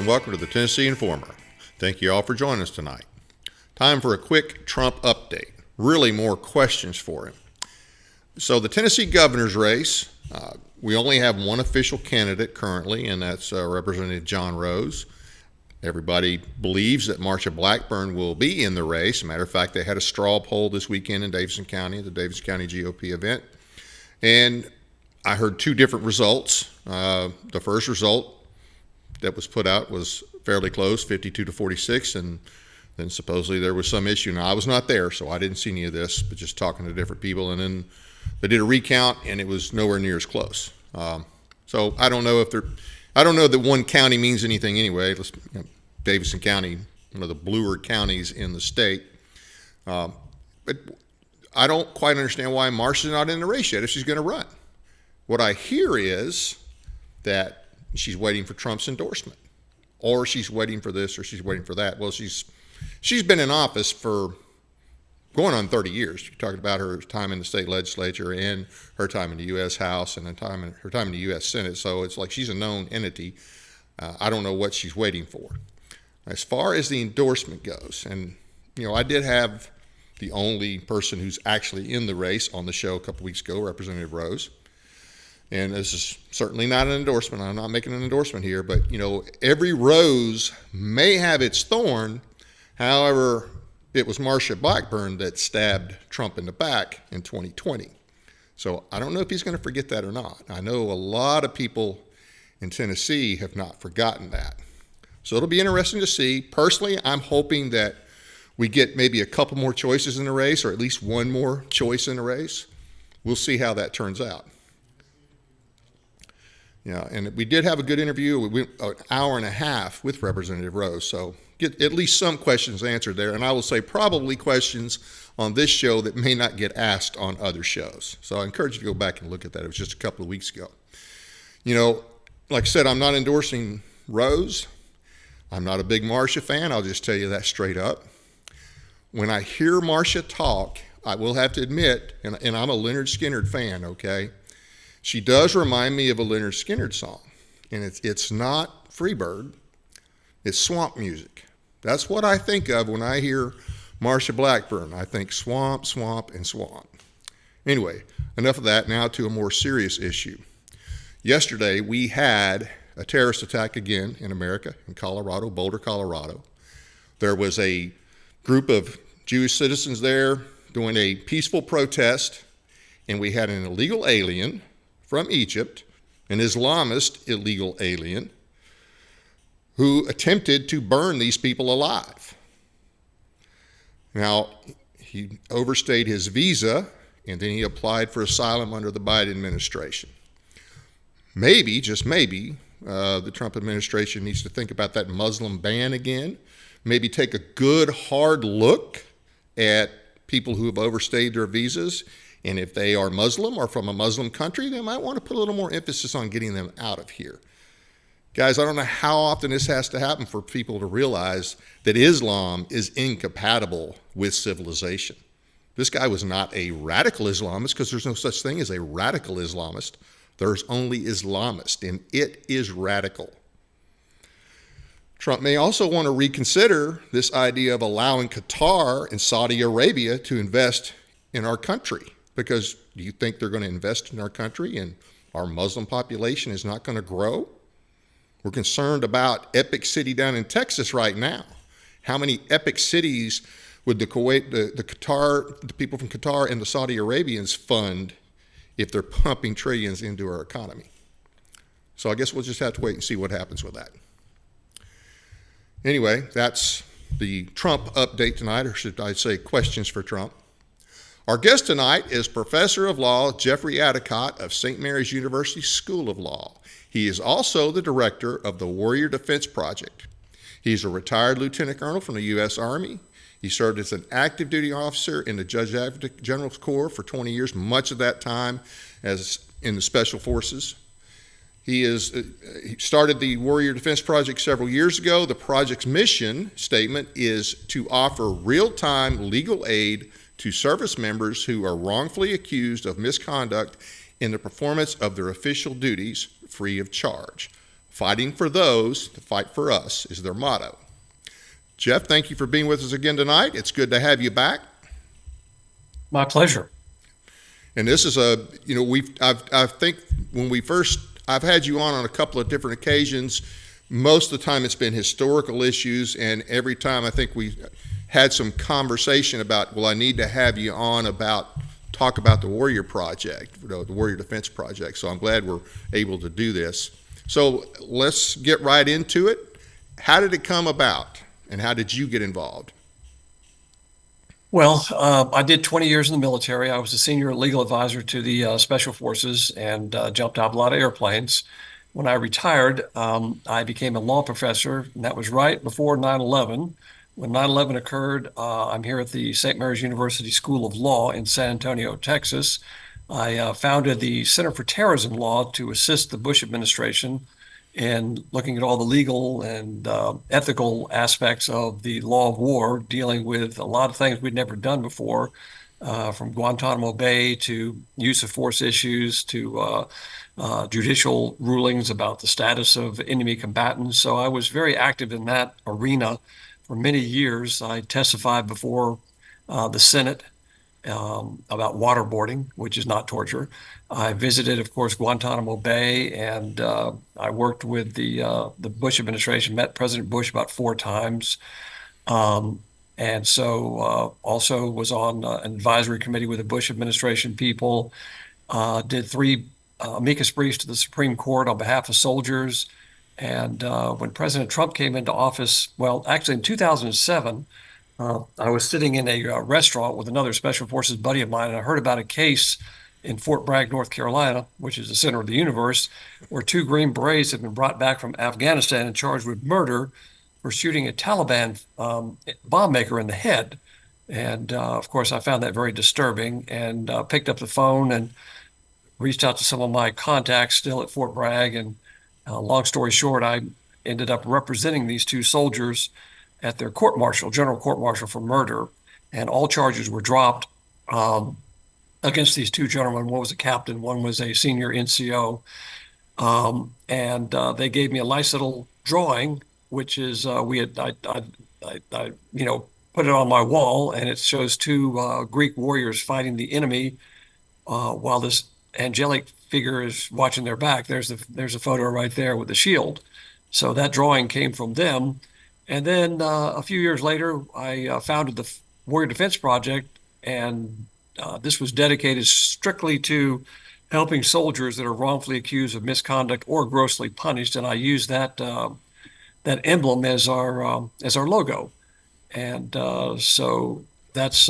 and welcome to the Tennessee Informer. Thank you all for joining us tonight. Time for a quick Trump update. Really more questions for him. So the Tennessee governor's race, we only have one official candidate currently, and that's Representative John Rose. Everybody believes that Marsha Blackburn will be in the race. As a matter of fact, they had a straw poll this weekend in Davidson County, the Davidson County GOP event. And I heard two different results. The first result that was put out was fairly close, 52-46, and then supposedly there was some issue. Now, I was not there, so I didn't see any of this, but just talking to different people. And then they did a recount, and it was nowhere near as close. So I don't know that one county means anything anyway. Davidson County, one of the bluer counties in the state. But I don't quite understand why Marsha's not in the race yet if she's going to run. What I hear is that she's waiting for Trump's endorsement, or she's waiting for this, or she's waiting for that. Well, she's been in office for going on 30 years. You're talking about her time in the state legislature and her time in the U.S. House and her time in the U.S. Senate. So it's like she's a known entity. I don't know what she's waiting for. As far as the endorsement goes, and I did have the only person who's actually in the race on the show a couple weeks ago, Representative Rose. And this is certainly not an endorsement. I'm not making an endorsement here, but every rose may have its thorn. However, it was Marsha Blackburn that stabbed Trump in the back in 2020. So I don't know if he's going to forget that or not. I know a lot of people in Tennessee have not forgotten that. So it'll be interesting to see. Personally, I'm hoping that we get maybe a couple more choices in the race, or at least one more choice in the race. We'll see how that turns out. Yeah, and we did have a good interview. We went an hour and a half with Representative Rose, so get at least some questions answered there. And I will say probably questions on this show that may not get asked on other shows. So I encourage you to go back and look at that. It was just a couple of weeks ago. Like I said, I'm not endorsing Rose. I'm not a big Marsha fan. I'll just tell you that straight up. When I hear Marsha talk, I will have to admit, and I'm a Leonard Skinner fan, okay? She does remind me of a Leonard Skinner song, and it's not Freebird, it's swamp music. That's what I think of when I hear Marsha Blackburn. I think swamp, swamp, and swamp. Anyway, enough of that. Now to a more serious issue. Yesterday, we had a terrorist attack again in America, in Colorado, Boulder, Colorado. There was a group of Jewish citizens there doing a peaceful protest, and we had an illegal alien from Egypt, an Islamist illegal alien, who attempted to burn these people alive. Now, he overstayed his visa, and then he applied for asylum under the Biden administration. Maybe, just maybe, the Trump administration needs to think about that Muslim ban again, maybe take a good hard look at people who have overstayed their visas. And if they are Muslim or from a Muslim country, they might want to put a little more emphasis on getting them out of here. Guys, I don't know how often this has to happen for people to realize that Islam is incompatible with civilization. This guy was not a radical Islamist, because there's no such thing as a radical Islamist. There's only Islamist, and it is radical. Trump may also want to reconsider this idea of allowing Qatar and Saudi Arabia to invest in our country. Because do you think they're going to invest in our country and our Muslim population is not going to grow? We're concerned about Epic City down in Texas right now. How many Epic cities would the Kuwait, the Qatar, the people from Qatar and the Saudi Arabians fund if they're pumping trillions into our economy? So I guess we'll just have to wait and see what happens with that. Anyway, that's the Trump update tonight, or should I say questions for Trump. Our guest tonight is Professor of Law Jeffrey Addicott of St. Mary's University School of Law. He is also the director of the Warrior Defense Project. He's a retired lieutenant colonel from the U.S. Army. He served as an active duty officer in the Judge Advocate General's Corps for 20 years, much of that time as in the Special Forces. He started the Warrior Defense Project several years ago. The project's mission statement is to offer real-time legal aid to service members who are wrongfully accused of misconduct in the performance of their official duties free of charge. Fighting for those to fight for us is their motto. Jeff, thank you for being with us again tonight. It's good to have you back. My pleasure. And this is I think when I've had you on a couple of different occasions. Most of the time it's been historical issues, and every time I think we had some conversation about, well, I need to have you on talk about the Warrior Project, the Warrior Defense Project. So I'm glad we're able to do this. So let's get right into it. How did it come about, and how did you get involved? Well, I did 20 years in the military. I was a senior legal advisor to the Special Forces and jumped out of a lot of airplanes. When I retired, I became a law professor, and that was right before 9/11. When 9/11 occurred, I'm here at the St. Mary's University School of Law in San Antonio, Texas. I founded the Center for Terrorism Law to assist the Bush administration in looking at all the legal and ethical aspects of the law of war, dealing with a lot of things we'd never done before, from Guantanamo Bay to use of force issues to judicial rulings about the status of enemy combatants. So I was very active in that arena for many years. I testified before the Senate about waterboarding, which is not torture. I visited, of course, Guantanamo Bay, and I worked with the Bush administration, met President Bush about 4 times. And so also was on an advisory committee with the Bush administration people, did 3 amicus briefs to the Supreme Court on behalf of soldiers. And when President Trump came into office, well, actually in 2007, I was sitting in a restaurant with another Special Forces buddy of mine, and I heard about a case in Fort Bragg, North Carolina, which is the center of the universe, where 2 Green Berets had been brought back from Afghanistan and charged with murder for shooting a Taliban bomb maker in the head. And of course, I found that very disturbing, and picked up the phone and reached out to some of my contacts still at Fort Bragg. And long story short, I ended up representing these 2 soldiers at their general court martial for murder, and all charges were dropped against these 2 gentlemen. One was a captain, one was a senior NCO, and they gave me a nice little drawing, which is I put it on my wall, and it shows 2 Greek warriors fighting the enemy while this angelic figure is watching their back. There's a photo right there with the shield. So that drawing came from them. And then a few years later, I founded the Warrior Defense Project, and this was dedicated strictly to helping soldiers that are wrongfully accused of misconduct or grossly punished. And I use that emblem as our logo. And so that's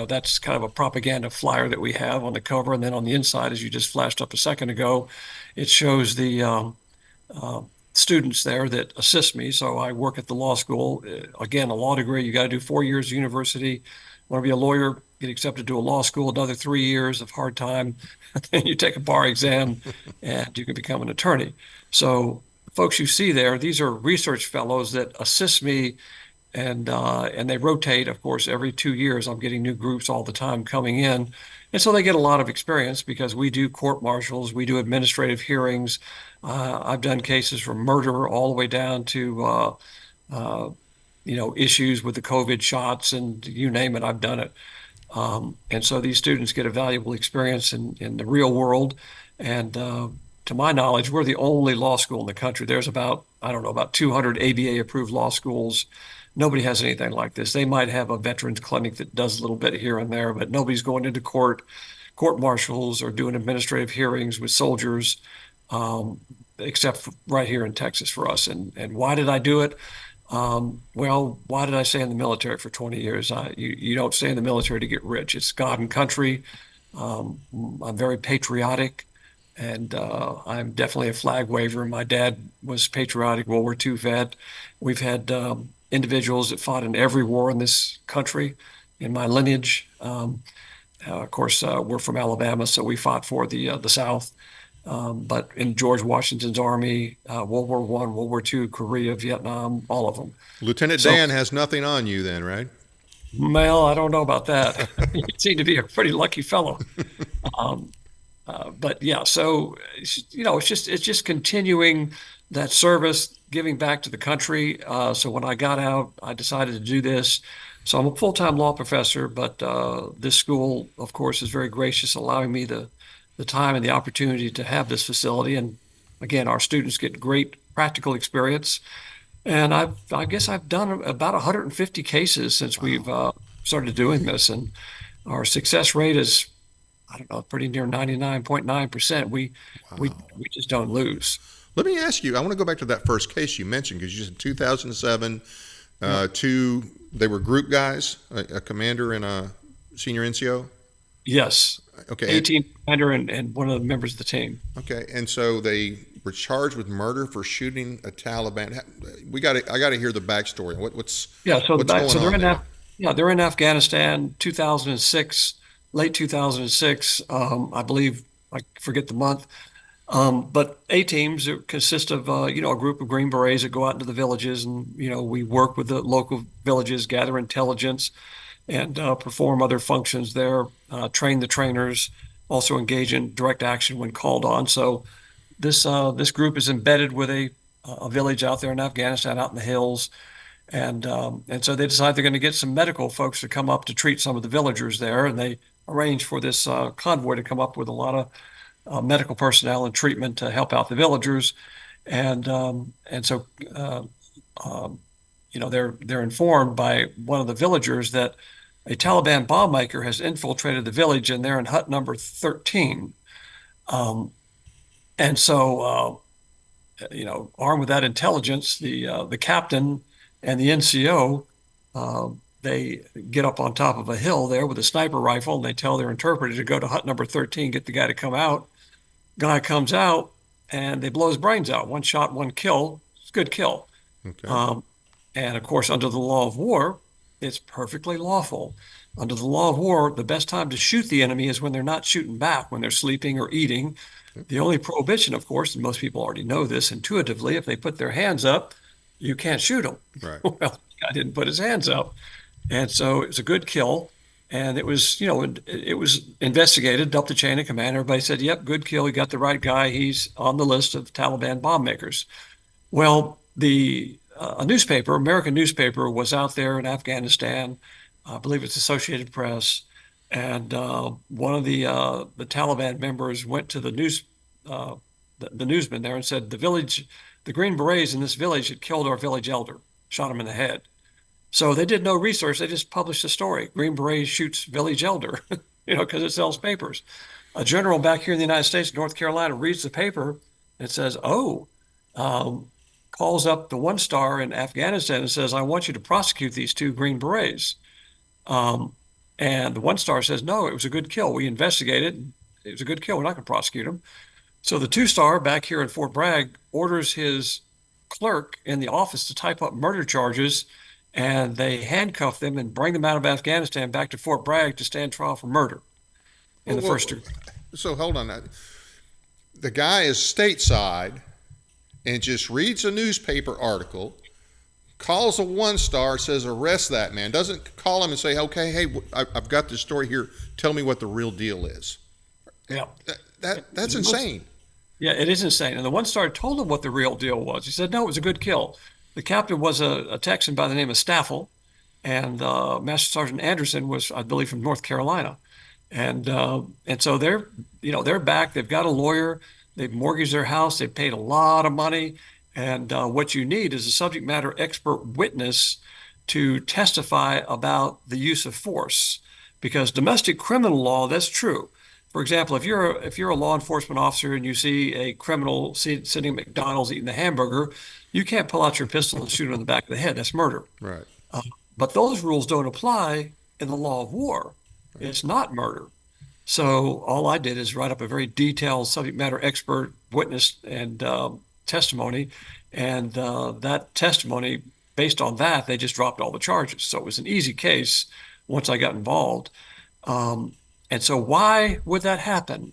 that's kind of a propaganda flyer that we have on the cover, and then on the inside, as you just flashed up a second ago, it shows the students there that assist me. So I work at the law school. Again, a law degree, you got to do 4 years of university. Want to be a lawyer, get accepted to a law school, another 3 years of hard time. Then you take a bar exam and you can become an attorney. So folks you see there, these are research fellows that assist me, and they rotate, of course, every 2 years. I'm getting new groups all the time coming in. And so they get a lot of experience because we do court martials, we do administrative hearings. I've done cases from murder all the way down to, issues with the COVID shots, and you name it, I've done it. And so these students get a valuable experience in the real world. And to my knowledge, we're the only law school in the country. There's about 200 ABA approved law schools. Nobody has anything like this. They might have a veterans clinic that does a little bit here and there, but nobody's going into court martials or doing administrative hearings with soldiers, except right here in Texas for us. And why did I do it? Why did I stay in the military for 20 years? You don't stay in the military to get rich. It's God and country. I'm very patriotic, and I'm definitely a flag waver. My dad was patriotic, World War II vet. We've had individuals that fought in every war in this country in my lineage. Of course, we're from Alabama, so we fought for the South. But in George Washington's army, World War I, World War II, Korea, Vietnam, all of them. Lieutenant Dan has nothing on you then, right? Well, I don't know about that. You seem to be a pretty lucky fellow. But yeah, so it's just continuing that service, giving back to the country. So when I got out, I decided to do this. So I'm a full-time law professor, but this school, of course, is very gracious, allowing me the time and the opportunity to have this facility. And again, our students get great practical experience. And I guess I've done about 150 cases since we've Wow. started doing this, and our success rate is, I don't know, pretty near 99.9%. We just don't lose. Let me ask you, I want to go back to that first case you mentioned because you said 2007, Yep. two, they were group guys, a commander and a senior NCO. Yes. Okay. 18 commander and one of the members of the team. Okay. And so they were charged with murder for shooting a Taliban. I got to hear the backstory. Yeah. So What's going so they're on in there? they're in Afghanistan, 2006, late 2006. I believe, I forget the month. But A teams consist of a group of Green Berets that go out into the villages, and we work with the local villages, gather intelligence, and perform other functions there. Train the trainers, also engage in direct action when called on. So this group is embedded with a village out there in Afghanistan, out in the hills, and so they decide they're going to get some medical folks to come up to treat some of the villagers there, and they arrange for this convoy to come up with a lot of medical personnel and treatment to help out the villagers, and so they're informed by one of the villagers that a Taliban bomb maker has infiltrated the village, and they're in hut number 13. Um, and so armed with that intelligence, the captain and the NCO, they get up on top of a hill there with a sniper rifle, and they tell their interpreter to go to hut number 13, get the guy to come out. Guy comes out, and they blow his brains out. One shot, one kill. It's a good kill. Okay. Um, and of course, under the law of war, it's perfectly lawful. Under the law of war, the best time to shoot the enemy is when they're not shooting back, when they're sleeping or eating. The only prohibition, of course, and most people already know this intuitively, if they put their hands up, you can't shoot them. Right. Well, the guy didn't put his hands up. And so it was a good kill. And it was investigated up the chain of command. Everybody said, yep, good kill. We got the right guy. He's on the list of Taliban bomb makers. Well, a newspaper, American newspaper, was out there in Afghanistan. I believe it's Associated Press, and one of the Taliban members went to the newsman there and said the Green Berets in this village had killed our village elder, shot him in the head. So they did no research; they just published a story. Green Berets shoots village elder, because it sells papers. A general back here in the United States, North Carolina, reads the paper and says, "Oh." Um, Calls up the one star in Afghanistan and says, I want you to prosecute these two Green Berets. Um, and the one star says, no, it was a good kill. We investigated. It was a good kill. We're not going to prosecute him. So the two star back here in Fort Bragg orders his clerk in the office to type up murder charges, and they handcuff them and bring them out of Afghanistan back to Fort Bragg to stand trial for murder in Well, the first degree. so hold on. The guy is stateside and just reads a newspaper article, calls a one star, says arrest that man. Doesn't call him and say, okay, hey, I've got this story here. Tell me what the real deal is. Yeah. That's insane. Yeah, it is insane. And the one star told him what the real deal was. He said, no, it was a good kill. The captain was a Texan by the name of Staffel, and Master Sergeant Anderson was, I believe, from North Carolina. And so they're back. They've got a lawyer. They've mortgaged their house. They've paid a lot of money. And what you need is a subject matter expert witness to testify about the use of force. Because domestic criminal law, that's true. For example, if you're a law enforcement officer and you see a criminal sitting at McDonald's eating the hamburger, you can't pull out your pistol and shoot him in the back of the head. That's murder. Right. Uh, but those rules don't apply in the law of war. It's not murder. So all I did is write up a very detailed subject matter expert witness and testimony, and that testimony, based on that, they just dropped all the charges. So it was an easy case once I got involved. And so why would that happen?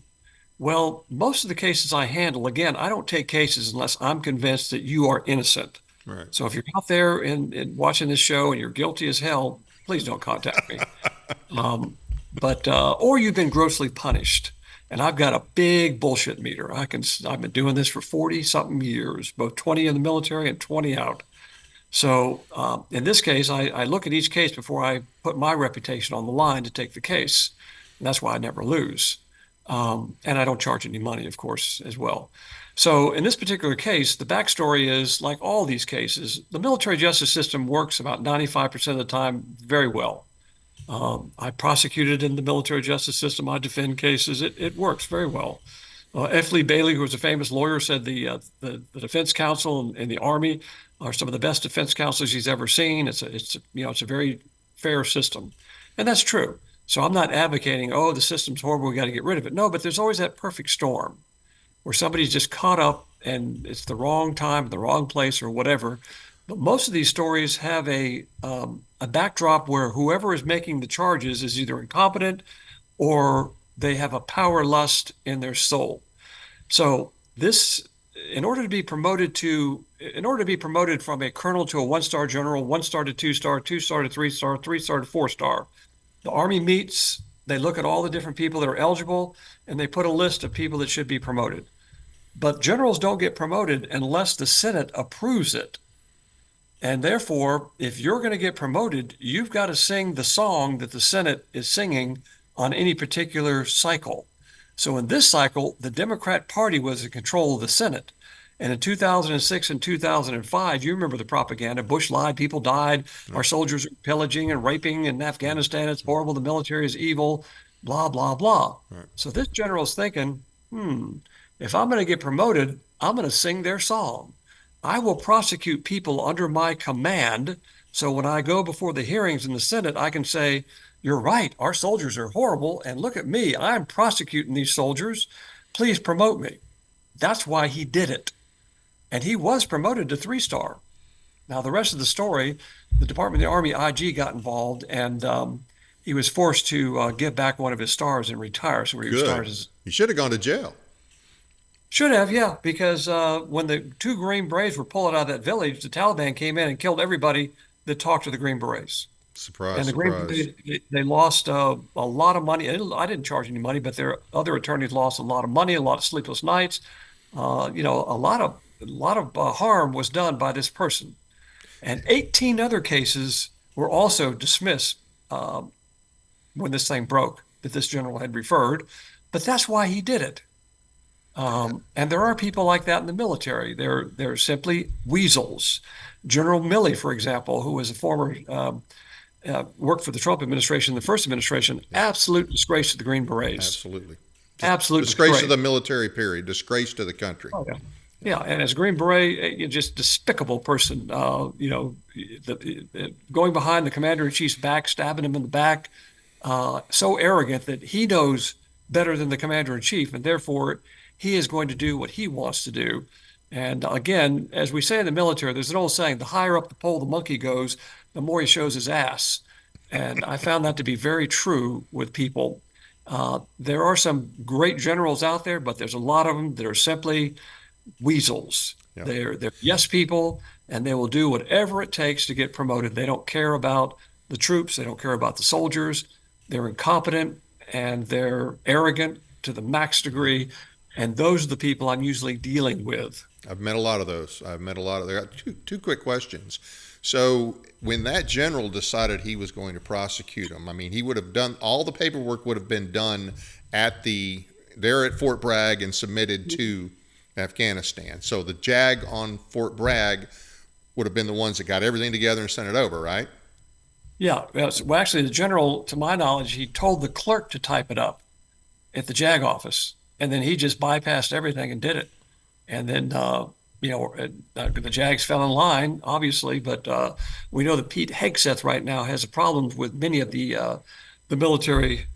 Well, most of the cases I handle, again, I don't take cases unless I'm convinced that you are innocent. Right. So if you're out there and watching this show and you're guilty as hell, please don't contact me. Or you've been grossly punished. And I've got a big bullshit meter. I've been doing this for 40 something years, both 20 in the military and 20 out. So in this case, I look at each case before I put my reputation on the line to take the case. And that's why I never lose. And I don't charge any money, of course, as well. So in this particular case, the backstory is like all these cases, the military justice system works about 95% of the time very well. I prosecuted in the military justice system. I defend cases. It works very well. F. Lee Bailey, who was a famous lawyer, said the defense counsel in the Army are some of the best defense counsels he's ever seen. It's a very fair system, and that's true. So I'm not advocating, oh, the system's horrible, we got to get rid of it. No, but there's always that perfect storm where somebody's just caught up and it's the wrong time, the wrong place, or whatever. But most of these stories have a backdrop where whoever is making the charges is either incompetent or they have a power lust in their soul. So this, in order to be promoted from a colonel to a one-star general, one-star to two-star, two-star to three-star, three-star to four-star, the Army meets, they look at all the different people that are eligible, and they put a list of people that should be promoted. But generals don't get promoted unless the Senate approves it. And therefore, if you're going to get promoted, you've got to sing the song that the Senate is singing on any particular cycle. So in this cycle, the Democrat Party was in control of the Senate. And in 2006 and 2005, you remember the propaganda. Bush lied, people died, our soldiers are pillaging and raping in Afghanistan. It's horrible, the military is evil, blah, blah, blah. Right. So this general's thinking, if I'm going to get promoted, I'm going to sing their song. I will prosecute people under my command. So when I go before the hearings in the Senate, I can say, you're right, our soldiers are horrible. And look at me, I'm prosecuting these soldiers. Please promote me. That's why he did it. And he was promoted to three-star. Now, the rest of the story, the Department of the Army IG got involved, and he was forced to give back one of his stars and retire. So he retired as. You should have gone to jail. Should have, yeah, because when the two Green Berets were pulling out of that village, the Taliban came in and killed everybody that talked to the Green Berets. Surprise, And the surprise. they lost a lot of money. I didn't charge any money, but their other attorneys lost a lot of money, a lot of sleepless nights. A lot of harm was done by this person. And 18 other cases were also dismissed when this thing broke that this general had referred. But that's why he did it. And there are people like that in the military. They're simply weasels. General Milley, for example, who was a former worked for the Trump administration, the first administration, absolute disgrace to the Green Berets. Absolutely. Absolute Disgrace to the military, period. Disgrace to the country. Oh, yeah. Yeah, and as a Green Beret, just despicable person. Going behind the commander in chief's back, stabbing him in the back, so arrogant that he knows better than the commander in chief, and therefore he is going to do what he wants to do. And again, as we say in the military, there's an old saying: the higher up the pole the monkey goes, the more he shows his ass. And I found that to be very true with people. There are some great generals out there, but there's a lot of them that are simply weasels. Yeah. They're yes people, and they will do whatever it takes to get promoted. They don't care about the troops. They don't care about the soldiers. They're incompetent and they're arrogant to the max degree. And those are the people I'm usually dealing with. I've met a lot of those. I got two quick questions. So when that general decided he was going to prosecute him, I mean, he would have done all the paperwork would have been done there at Fort Bragg and submitted to Afghanistan. So the JAG on Fort Bragg would have been the ones that got everything together and sent it over, right? Yeah. Well, actually, the general, to my knowledge, he told the clerk to type it up at the JAG office, and then he just bypassed everything and did it. And then, the JAGs fell in line, obviously, but we know that Pete Hegseth right now has a problem with many of the military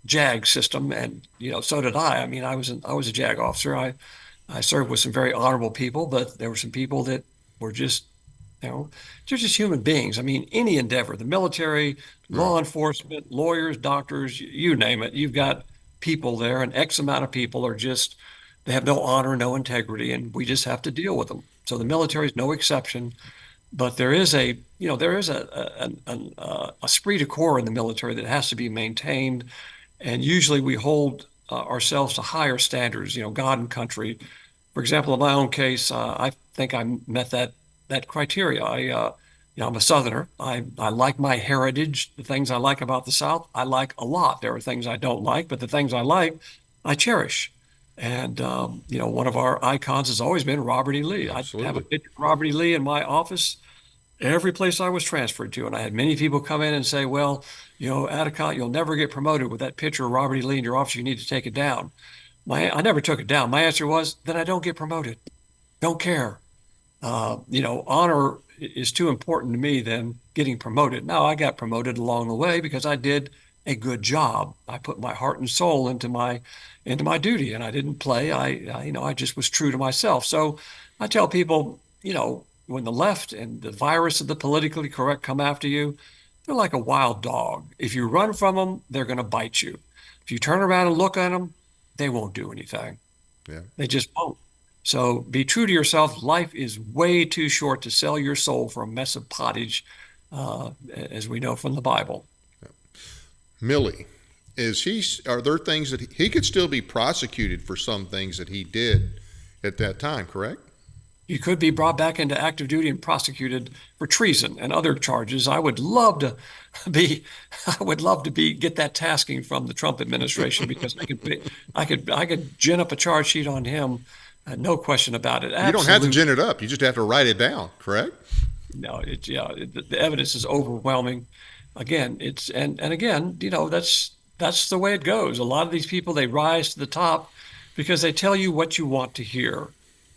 JAG system, and so did I. I mean, I was a JAG officer. I served with some very honorable people, but there were some people that were just, they're just human beings. I mean, any endeavor, the military, law enforcement, lawyers, doctors, you name it, you've got people there, and X amount of people are just, they have no honor, no integrity, and we just have to deal with them. So the military is no exception, but there is a esprit de corps in the military that has to be maintained, and usually we hold ourselves to higher standards, God and country. For example, in my own case, I think I met that criteria. I'm a Southerner. I like my heritage. The things I like about the South, I like a lot. There are things I don't like, but the things I like, I cherish. And one of our icons has always been Robert E. Lee. I have a Absolutely. picture of Robert E. Lee in my office every place I was transferred to. And I had many people come in and say, well, Addicott, you'll never get promoted with that picture of Robert E. Lee in your office. You need to take it down. I never took it down. My answer was, then I don't get promoted. Don't care. Honor is too important to me than getting promoted. Now, I got promoted along the way because I did a good job. I put my heart and soul into my duty, and I didn't play. I just was true to myself. So I tell people, when the left and the virus of the politically correct come after you, they're like a wild dog. If you run from them, they're going to bite you. If you turn around and look at them, they won't do anything. Yeah. They just won't. So be true to yourself. Life is way too short to sell your soul for a mess of pottage, as we know from the Bible. Millie, are there things that he could still be prosecuted for some things that he did at that time, correct? You could be brought back into active duty and prosecuted for treason and other charges. I would love to be, get that tasking from the Trump administration because I could gin up a charge sheet on him, no question about it. You don't have to Absolutely. gin it up. You just have to write it down, correct? No, the evidence is overwhelming. Again, and again, that's the way it goes. A lot of these people, they rise to the top because they tell you what you want to hear,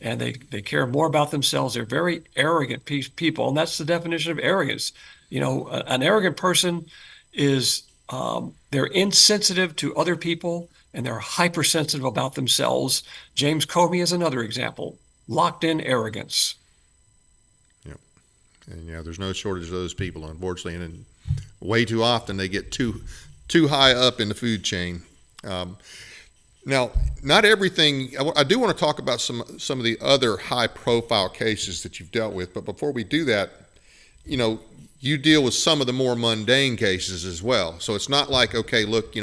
and they care more about themselves. They're very arrogant people, and that's the definition of arrogance. An arrogant person is they're insensitive to other people, and they're hypersensitive about themselves. James Comey is another example. Locked in arrogance. Yeah. And there's no shortage of those people, unfortunately, and way too often they get too high up in the food chain. Now, not everything. I do want to talk about some of the other high-profile cases that you've dealt with, but before we do that, you deal with some of the more mundane cases as well. So it's not like, okay, look,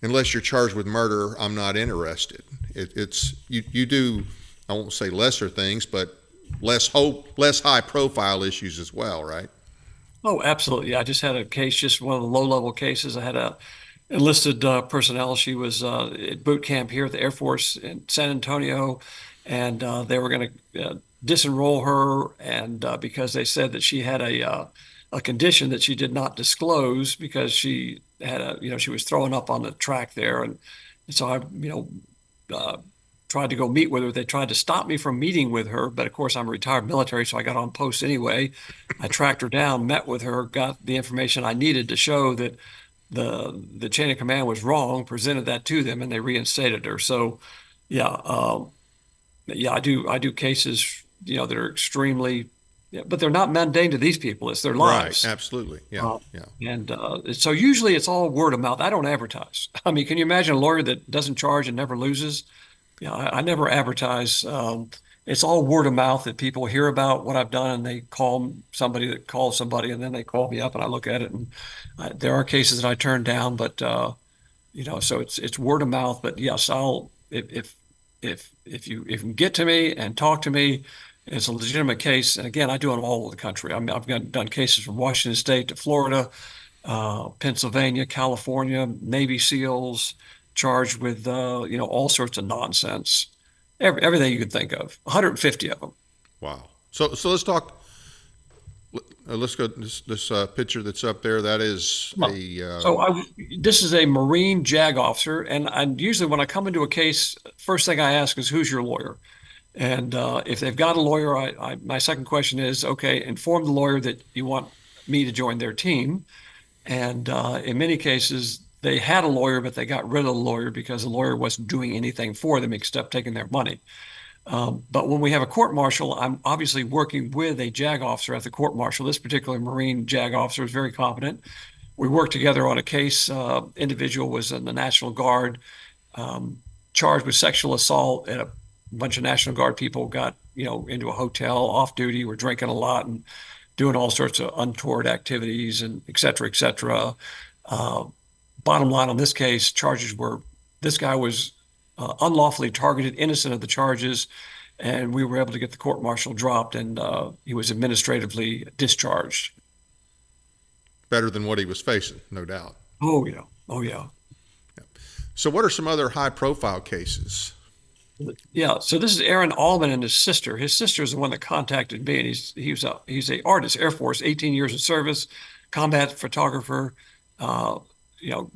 unless you're charged with murder, I'm not interested. It's you do, I won't say lesser things, but less high-profile issues as well, right? Oh, absolutely. I just had a case, just one of the low-level cases. I had a enlisted personnel. She was at boot camp here at the Air Force in San Antonio, and they were going to disenroll her, and because they said that she had a condition that she did not disclose because she had she was throwing up on the track there, and so I tried to go meet with her. They tried to stop me from meeting with her, but of course I'm a retired military, so I got on post anyway. I tracked her down, met with her, got the information I needed to show that the chain of command was wrong, presented that to them, and they reinstated her. So, yeah, I do cases, that are extremely, but they're not mundane to these people. It's their lives. Right. Absolutely. Yeah. Yeah. And so usually it's all word of mouth. I don't advertise. I mean, can you imagine a lawyer that doesn't charge and never loses? I never advertise. It's all word of mouth that people hear about what I've done, and they call somebody that calls somebody, and then they call me up, and I look at it, and there are cases that I turn down, but so it's word of mouth. But yes, if you can get to me and talk to me, it's a legitimate case. And again, I do it all over the country. I mean, done cases from Washington State to Florida, Pennsylvania, California, Navy SEALs charged with all sorts of nonsense, everything you could think of, 150 of them. Wow. So let's talk. Let's go. This picture that's up there. That is This is a Marine JAG officer, and usually when I come into a case, first thing I ask is, who's your lawyer? And if they've got a lawyer, my second question is, okay, inform the lawyer that you want me to join their team. And in many cases, they had a lawyer, but they got rid of the lawyer because the lawyer wasn't doing anything for them except taking their money. But when we have a court martial, I'm obviously working with a JAG officer at the court martial. This particular Marine JAG officer is very competent. We worked together on a case. Individual was in the National Guard, charged with sexual assault, and a bunch of National Guard people got into a hotel off duty, were drinking a lot and doing all sorts of untoward activities, and et cetera, et cetera. Bottom line on this case, charges were This guy was unlawfully targeted, innocent of the charges, and we were able to get the court-martial dropped, and he was administratively discharged. Better than what he was facing, no doubt. Oh, yeah. Oh, yeah. So, what are some other high-profile cases? Yeah, so this is Aaron Allman and his sister. His sister is the one that contacted me, and he's a artist, Air Force, 18 years of service, combat photographer, uh,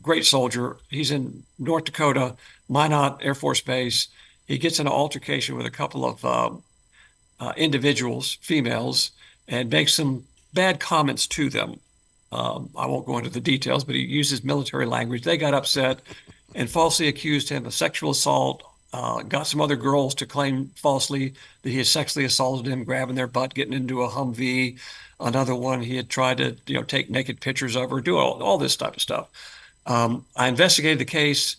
great soldier. He's in North Dakota, Minot Air Force Base. He gets in an altercation with a couple of individuals, females, and makes some bad comments to them. I won't go into the details, but he uses military language. They got upset and falsely accused him of sexual assault. Got some other girls to claim falsely that he had sexually assaulted him, grabbing their butt, getting into a Humvee. Another one, he had tried to, take naked pictures of her, do all this type of stuff. I investigated the case,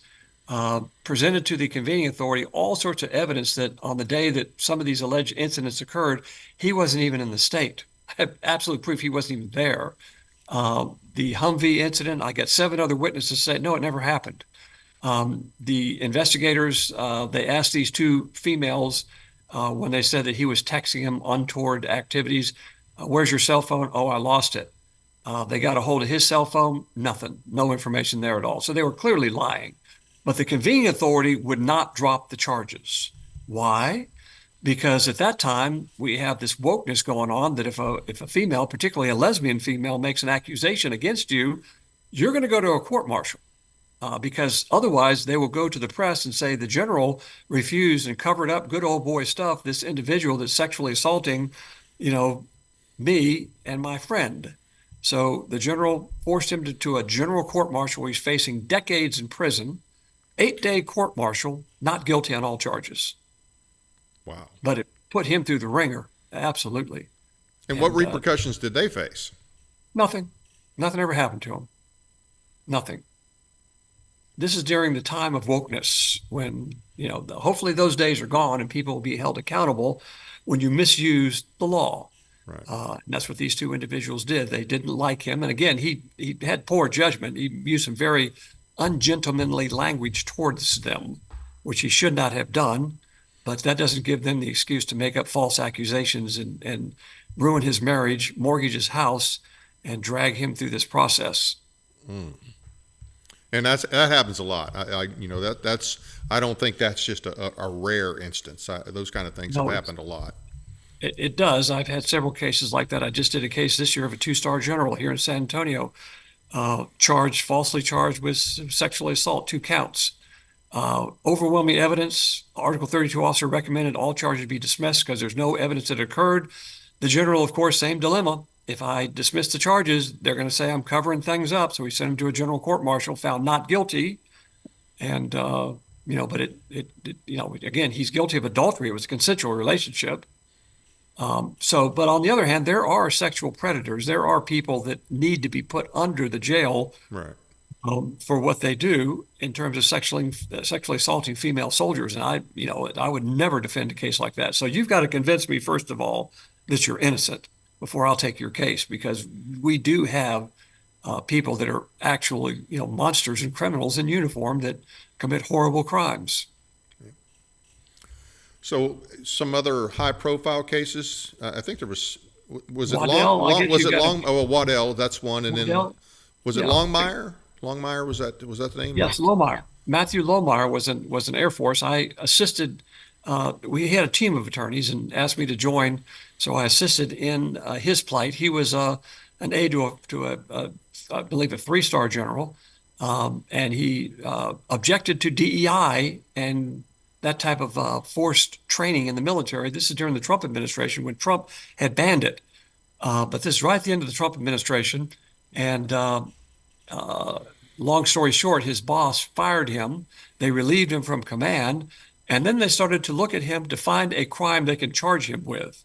presented to the convening authority all sorts of evidence that on the day that some of these alleged incidents occurred, he wasn't even in the state. I have absolute proof he wasn't even there. The Humvee incident, I got 7 other witnesses say, no, it never happened. The investigators, they asked these 2 females when they said that he was texting him untoward activities, where's your cell phone? Oh, I lost it. They got a hold of his cell phone, nothing, no information there at all. So they were clearly lying. But the convening authority would not drop the charges. Why? Because at that time, we have this wokeness going on that if a female, particularly a lesbian female, makes an accusation against you, you're going to go to a court-martial. Because otherwise they will go to the press and say the general refused and covered up good old boy stuff, this individual that's sexually assaulting, me and my friend. So the general forced him to a general court-martial where he's facing decades in prison, 8-day court-martial, not guilty on all charges. Wow. But it put him through the ringer, absolutely. And what repercussions did they face? Nothing. Nothing ever happened to him. Nothing. This is during the time of wokeness when, hopefully those days are gone and people will be held accountable when you misuse the law. Right. And that's what these 2 individuals did. They didn't like him. And again, he had poor judgment. He used some very ungentlemanly language towards them, which he should not have done. But that doesn't give them the excuse to make up false accusations and ruin his marriage, mortgage his house, and drag him through this process. Mm. And that happens a lot. I don't think that's just a rare instance. Those kind of things have happened a lot. It does. I've had several cases like that. I just did a case this year of a 2-star general here in San Antonio, falsely charged with sexual assault, 2 counts. Overwhelming evidence. Article 32 officer recommended all charges be dismissed because there's no evidence that occurred. The general, of course, same dilemma. If I dismiss the charges, they're going to say I'm covering things up. So we sent him to a general court-martial, found not guilty. And, but again, he's guilty of adultery. It was a consensual relationship. But on the other hand, there are sexual predators. There are people that need to be put under the jail. Right. For what they do in terms of sexually assaulting female soldiers. And I would never defend a case like that. So you've got to convince me, first of all, that you're innocent before I'll take your case, because we do have people that are actually, monsters and criminals in uniform that commit horrible crimes. So some other high-profile cases. I think there was it Waddell, Long? Oh, Waddell. That's one, and Waddell, then was it Longmire? Longmire, was that the name? Yes, Lohmeyer. Matthew Lohmeyer was an Air Force. I assisted. We had a team of attorneys and asked me to join, so I assisted in his plight. He was an aide to I believe a 3-star general, and he objected to DEI and that type of forced training in the military. This is during the Trump administration when Trump had banned it. But this is right at the end of the Trump administration, and long story short, his boss fired him. They relieved him from command. And then they started to look at him to find a crime they can charge him with.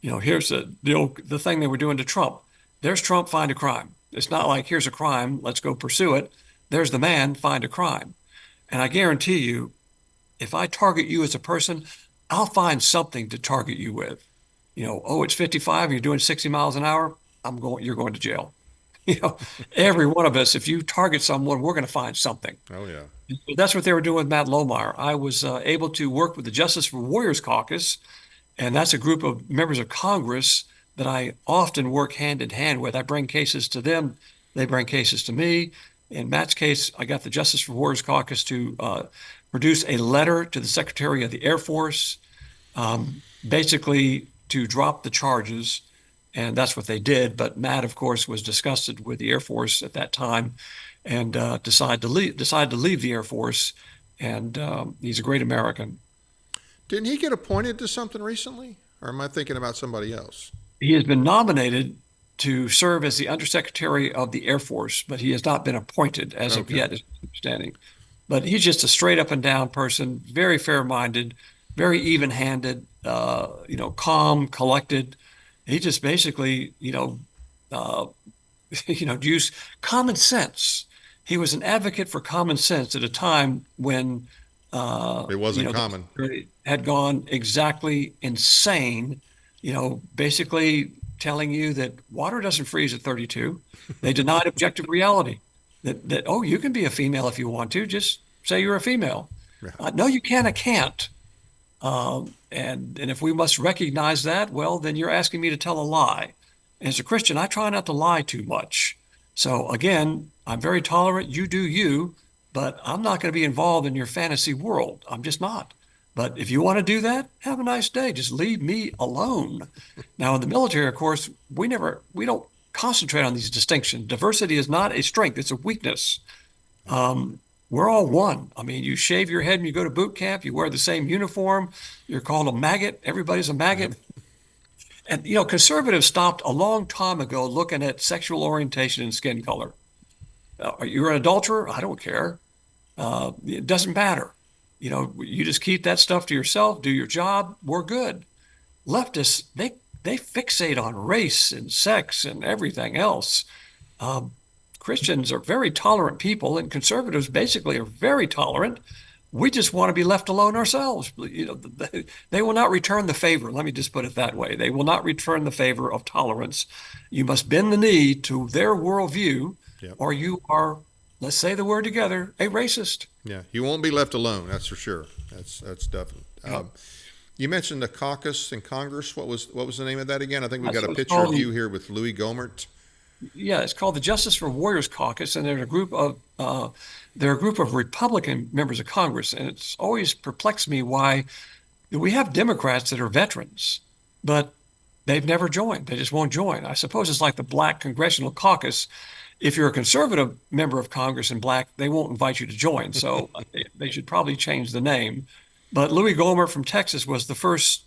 Here's the thing they were doing to Trump. There's Trump, find a crime. It's not like, here's a crime, let's go pursue it. There's the man, find a crime. And I guarantee you, if I target you as a person, I'll find something to target you with. It's 55, you're doing 60 miles an hour, you're going to jail. You know, every one of us, if you target someone, we're going to find something. Oh, yeah. That's what they were doing with Matt Lohmeyer. I was able to work with the Justice for Warriors Caucus, and that's a group of members of Congress that I often work hand in hand with. I bring cases to them, they bring cases to me. In Matt's case, I got the Justice for Warriors Caucus to produce a letter to the Secretary of the Air Force, basically to drop the charges. And that's what they did. But Matt, of course, was disgusted with the Air Force at that time and decided to leave the Air Force. And he's a great American. Didn't he get appointed to something recently? Or am I thinking about somebody else? He has been nominated to serve as the Undersecretary of the Air Force, but he has not been appointed as of Okay. yet, is my understanding. But he's just a straight up and down person, very fair-minded, very even-handed, calm, collected. He just basically, uh, use common sense. He was an advocate for common sense at a time when, It wasn't common. the had gone exactly insane, basically telling you that water doesn't freeze at 32. They denied objective reality that, oh, you can be a female if you want to, just say you're a female. Yeah. No, you can, I can't. And if we must recognize that, well, then you're asking me to tell a lie. And as a Christian, I try not to lie too much. So again, I'm very tolerant. You do you, but I'm not going to be involved in your fantasy world. I'm just not. But if you want to do that, have a nice day. Just leave me alone. Now, in the military, of course, we don't concentrate on these distinctions. Diversity is not a strength; it's a weakness. We're all one. I mean, you shave your head and you go to boot camp. You wear the same uniform. You're called a maggot. Everybody's a maggot. And conservatives stopped a long time ago looking at sexual orientation and skin color. You're an adulterer? I don't care. It doesn't matter. You just keep that stuff to yourself, do your job, we're good. Leftists, they fixate on race and sex and everything else. Christians are very tolerant people, and conservatives basically are very tolerant. We just want to be left alone ourselves. They will not return the favor. Let me just put it that way. They will not return the favor of tolerance. You must bend the knee to their worldview, Yep. or you are, let's say the word together, a racist. Yeah, you won't be left alone. That's for sure. That's definite. You mentioned the caucus in Congress. What was the name of that again? I think we That's got a what it's picture of called. you here with Louis Gohmert. Yeah, it's called the Justice for Warriors Caucus, and they're a group of Republican members of Congress, and it's always perplexed me why we have Democrats that are veterans, but they've never joined. They just won't join. I suppose it's like the Black Congressional Caucus. If you're a conservative member of Congress and Black, they won't invite you to join. So they should probably change the name. But Louis Gohmert from Texas was the first.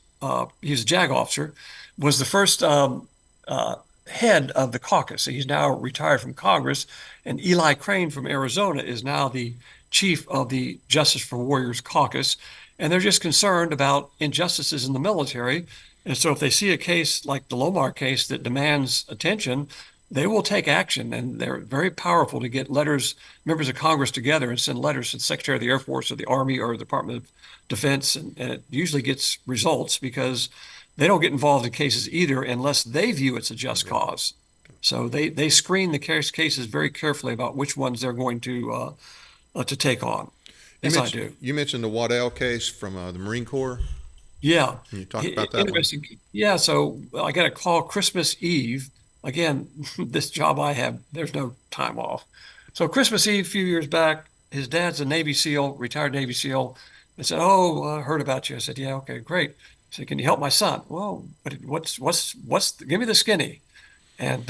He's a JAG officer, was the first head of the caucus. He's now retired from Congress, and Eli Crane from Arizona is now the chief of the Justice for Warriors Caucus. And they're just concerned about injustices in the military. And so if they see a case like the Lomar case that demands attention, they will take action. And they're very powerful to get members of Congress together and send letters to the Secretary of the Air Force or the Army or the Department of Defense. And it usually gets results because they don't get involved in cases either unless they view it's a just cause. So they screen the cases very carefully about which ones they're going to take on, as I do. You mentioned the Waddell case from the Marine Corps. Yeah. Can you talk about that one? Interesting. Yeah. So I got a call Christmas Eve. Again, this job I have, there's no time off. So Christmas Eve, a few years back, his dad's a Navy SEAL, retired Navy SEAL. They said, "Oh, I heard about you." I said, "Yeah, okay, great." I said, "Can you help my son?" "Well, give me the skinny." And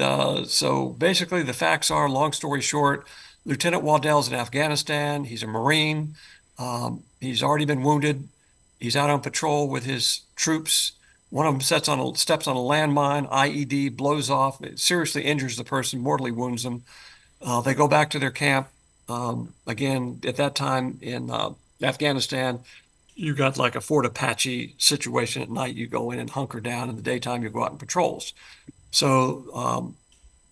so basically the facts are, long story short, Lieutenant Waddell's in Afghanistan. He's a Marine. He's already been wounded. He's out on patrol with his troops. One of them steps on a landmine, IED blows off. It seriously injures the person, mortally wounds them. They go back to their camp. Again, at that time in Afghanistan, you got like a Fort Apache situation. At night, you go in and hunker down. In the daytime, you go out in patrols. So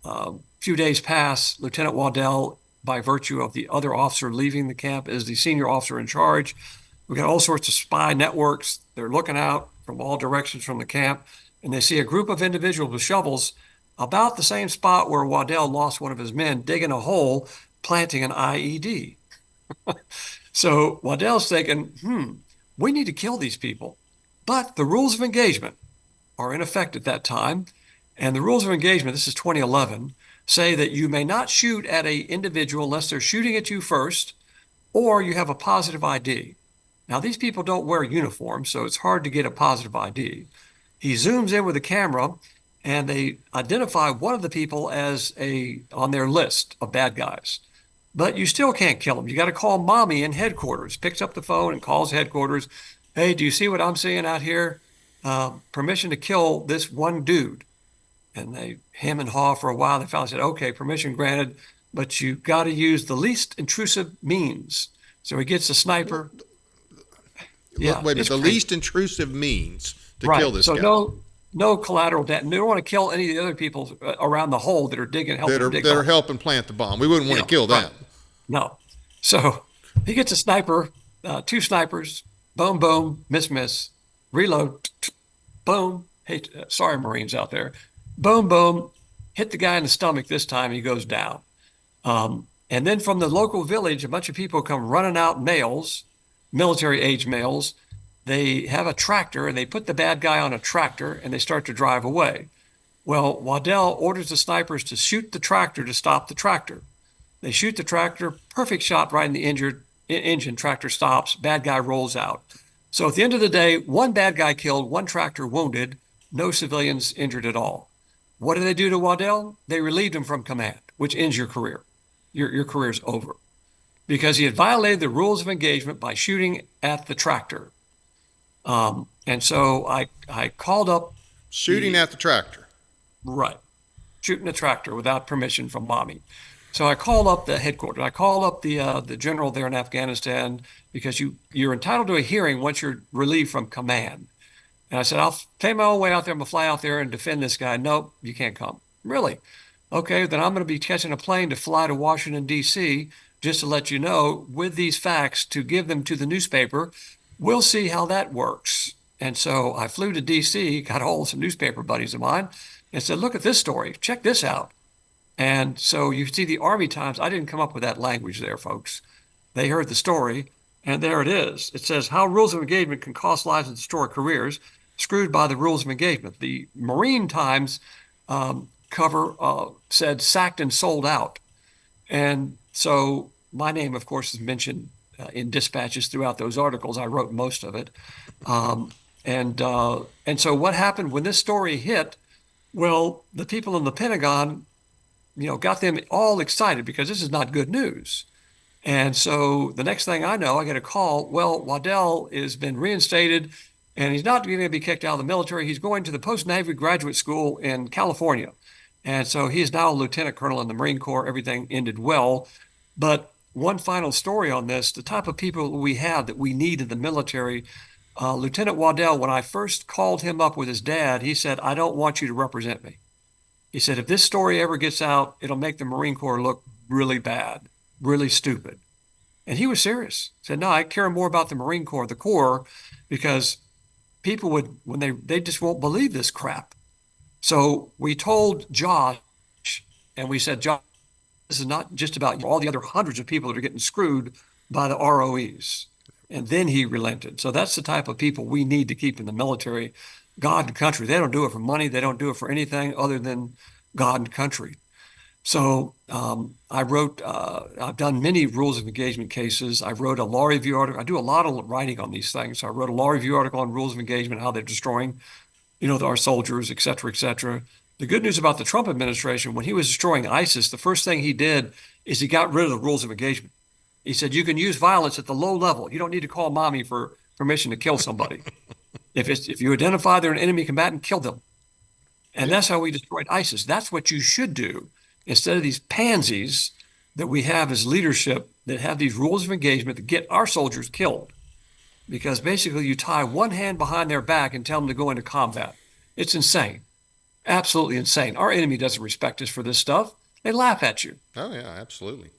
a few days pass. Lieutenant Waddell, by virtue of the other officer leaving the camp, is the senior officer in charge. We got all sorts of spy networks. They're looking out from all directions from the camp, and they see a group of individuals with shovels about the same spot where Waddell lost one of his men digging a hole, planting an IED. So Waddell's thinking, we need to kill these people. But the rules of engagement are in effect at that time. And the rules of engagement, this is 2011, say that you may not shoot at an individual unless they're shooting at you first or you have a positive ID. Now, these people don't wear uniforms, so it's hard to get a positive ID. He zooms in with a camera and they identify one of the people as on their list of bad guys. But you still can't kill them. You got to call mommy in headquarters, picks up the phone and calls headquarters. Hey, do you see what I'm seeing out here? Permission to kill this one dude. And they hem and haw for a while. They finally said, okay, permission granted, but you got to use the least intrusive means. So he gets a sniper. Yeah, wait, but the least intrusive means to kill this guy. So no collateral damage. They don't want to kill any of the other people around the hole that are digging, that are helping plant the bomb. We wouldn't want to kill them. Right. No. So he gets a sniper, 2 snipers, boom, boom, miss, reload, boom. Hey, sorry, Marines out there. Boom, boom, hit the guy in the stomach this time. He goes down. And then from the local village, a bunch of people come running out, males, military age males. They have a tractor and they put the bad guy on a tractor and they start to drive away. Well, Waddell orders the snipers to shoot the tractor to stop the tractor. They shoot the tractor, perfect shot right in the engine, tractor stops, bad guy rolls out. So at the end of the day, 1 bad guy killed, 1 tractor wounded, no civilians injured at all. What do they do to Waddell? They relieved him from command, which ends your career. Your career's over. Because he had violated the rules of engagement by shooting at the tractor. And so I called up. Shooting at the tractor. Right. Shooting a tractor without permission from mommy. So I called up the headquarters. I called up the general there in Afghanistan because you're entitled to a hearing once you're relieved from command. And I said, I'll pay my own way out there. I'm going to fly out there and defend this guy. Nope, you can't come. Really? Okay, then I'm going to be catching a plane to fly to Washington, D.C., just to let you know, with these facts, to give them to the newspaper. We'll see how that works. And so I flew to D.C., got hold of some newspaper buddies of mine, and said, look at this story. Check this out. And so you see the Army Times. I didn't come up with that language there, folks. They heard the story, and there it is. It says, how rules of engagement can cost lives and destroy careers, screwed by the rules of engagement. The Marine Times cover said, sacked and sold out. And so my name, of course, is mentioned in dispatches throughout those articles. I wrote most of it. And so what happened when this story hit? Well, the people in the Pentagon, got them all excited because this is not good news. And so the next thing I know, I get a call. Well, Waddell has been reinstated and he's not going to be kicked out of the military. He's going to the post-Navy graduate school in California. And so he is now a lieutenant colonel in the Marine Corps. Everything ended well. But one final story on this, the type of people we have that we need in the military, Lieutenant Waddell, when I first called him up with his dad, he said, I don't want you to represent me. He said, if this story ever gets out, it'll make the Marine Corps look really bad, really stupid. And he was serious. He said, no, I care more about the Marine Corps, the Corps, because people would, when they just won't believe this crap. So we told Josh, and we said, Josh, this is not just about all the other hundreds of people that are getting screwed by the ROEs. And then he relented. So that's the type of people we need to keep in the military. God and country. They don't do it for money. They don't do it for anything other than God and country. So I wrote, I've done many rules of engagement cases. I wrote a law review article. I do a lot of writing on these things. So I wrote a law review article on rules of engagement, how they're destroying, our soldiers, et cetera, et cetera. The good news about the Trump administration, when he was destroying ISIS, the first thing he did is he got rid of the rules of engagement. He said, you can use violence at the low level. You don't need to call mommy for permission to kill somebody. If you identify they're an enemy combatant, kill them. And that's how we destroyed ISIS. That's what you should do instead of these pansies that we have as leadership that have these rules of engagement that get our soldiers killed. Because basically you tie one hand behind their back and tell them to go into combat. It's insane. Absolutely insane. Our enemy doesn't respect us for this stuff. They laugh at you. Oh, yeah, absolutely.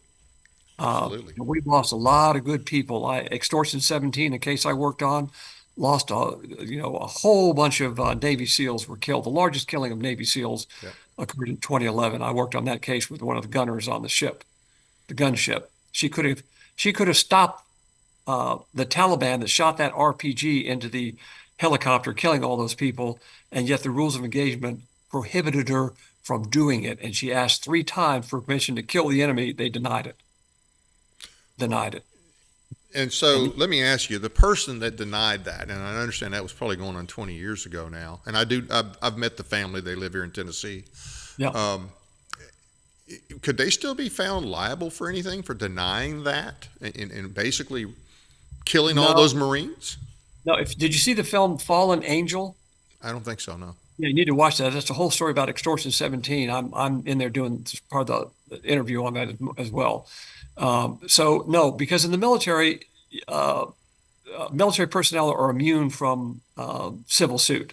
Absolutely. We've lost a lot of good people. Extortion 17, a case I worked on, lost a whole bunch of Navy SEALs were killed. The largest killing of Navy SEALs Yeah. occurred in 2011. I worked on that case with one of the gunners on the ship, the gunship. She could have stopped the Taliban that shot that RPG into the helicopter, killing all those people, and yet the rules of engagement prohibited her from doing it. And she asked 3 times for permission to kill the enemy. They denied it. Denied it. And so let me ask you, the person that denied that, and I understand that was probably going on 20 years ago now, and I've met the family. They live here in Tennessee. Yeah. Could they still be found liable for anything for denying that and basically killing all No, those Marines? no. Did you see the film Fallen Angel? I don't think so, no. Yeah, you need to watch that. That's a whole story about Extortion 17. I'm in there doing part of the interview on that as well. So no, because in the military, uh, military personnel are immune from civil suit.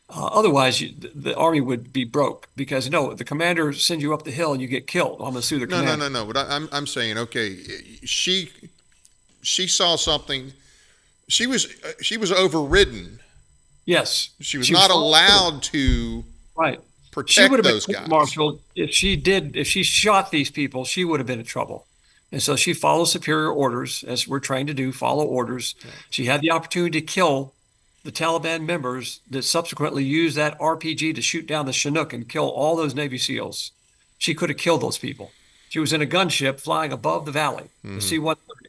Otherwise, the army would be broke because no, the commander sends you up the hill and you get killed. I'm going to sue the No, no, commander. no, no. But I'm saying, okay, she saw something. She was overridden. Yes, She was she was not followed. allowed to Right. She protect would have been those guys. court-martialed if she shot these people. She would have been in trouble. And so she followed superior orders, as we're trained to do, follow orders. She had the opportunity to kill the Taliban members that subsequently used that RPG to shoot down the Chinook and kill all those Navy SEALs. She could have killed those people. She was in a gunship flying above the valley, the Hmm. C-130.